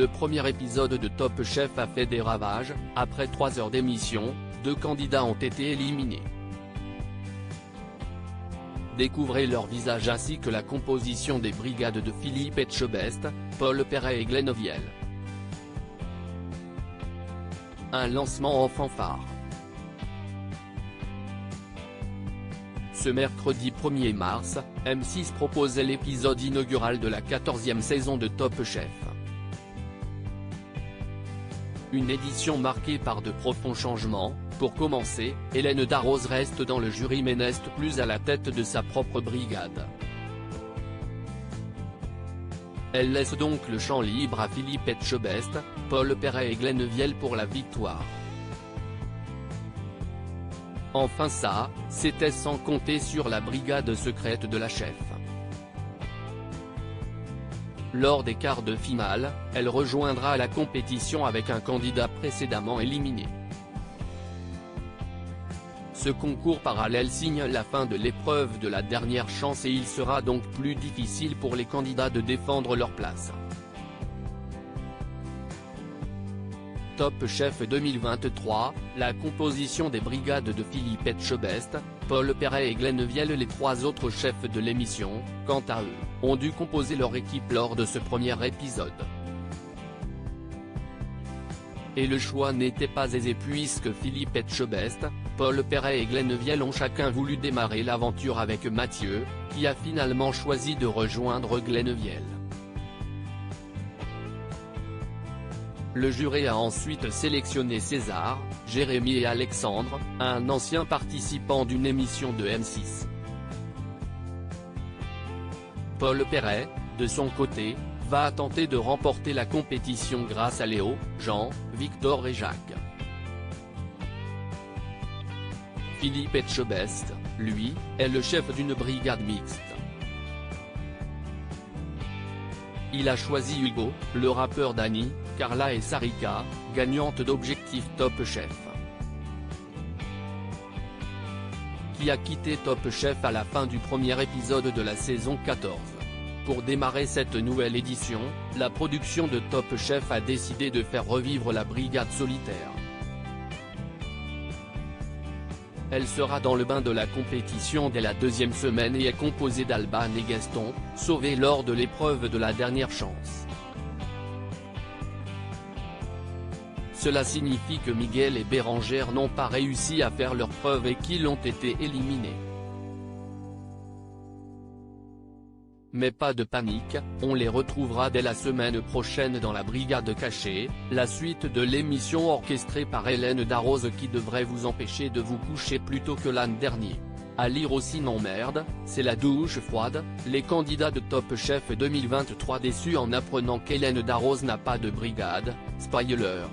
Le premier épisode de Top Chef a fait des ravages. Après 3 heures d'émission, 2 candidats ont été éliminés. Découvrez leur visage ainsi que la composition des brigades de Philippe Etchebest, Paul Perret et Glenn Vielle. Un lancement en fanfare. Ce mercredi 1er mars, M6 proposait l'épisode inaugural de la 14e saison de Top Chef. Une édition marquée par de profonds changements. Pour commencer, Hélène Darroze reste dans le jury mais n'est plus à la tête de sa propre brigade. Elle laisse donc le champ libre à Philippe Etchebest, Paul Perret et Glenn Vielle pour la victoire. Enfin ça, c'était sans compter sur la brigade secrète de la chef. Lors des quarts de finale, elle rejoindra la compétition avec un candidat précédemment éliminé. Ce concours parallèle signe la fin de l'épreuve de la dernière chance et il sera donc plus difficile pour les candidats de défendre leur place. Top Chef 2023, la composition des brigades de Philippe Etchebest, Paul Perret et Glenn Vielle. Les 3 autres chefs de l'émission, quant à eux, ont dû composer leur équipe lors de ce premier épisode. Et le choix n'était pas aisé puisque Philippe Etchebest, Paul Perret et Glenn Vielle ont chacun voulu démarrer l'aventure avec Mathieu, qui a finalement choisi de rejoindre Glenn Vielle. Le jury a ensuite sélectionné César, Jérémy et Alexandre, un ancien participant d'une émission de M6. Paul Perret, de son côté, va tenter de remporter la compétition grâce à Léo, Jean, Victor et Jacques. Philippe Etchebest, lui, est le chef d'une brigade mixte. Il a choisi Hugo, le rappeur Dany, Carla et Sarika, gagnante d'Objectif Top Chef. Qui a quitté Top Chef à la fin du premier épisode de la saison 14. Pour démarrer cette nouvelle édition, la production de Top Chef a décidé de faire revivre la brigade solitaire. Elle sera dans le bain de la compétition dès la 2e semaine et est composée d'Alban et Gaston, sauvés lors de l'épreuve de la dernière chance. Cela signifie que Miguel et Bérangère n'ont pas réussi à faire leur preuve et qu'ils ont été éliminés. Mais pas de panique, on les retrouvera dès la semaine prochaine dans la brigade cachée, la suite de l'émission orchestrée par Hélène Darroze qui devrait vous empêcher de vous coucher plus tôt que l'an dernier. À lire aussi non merde, c'est la douche froide, les candidats de Top Chef 2023 déçus en apprenant qu'Hélène Darroze n'a pas de brigade, spoiler,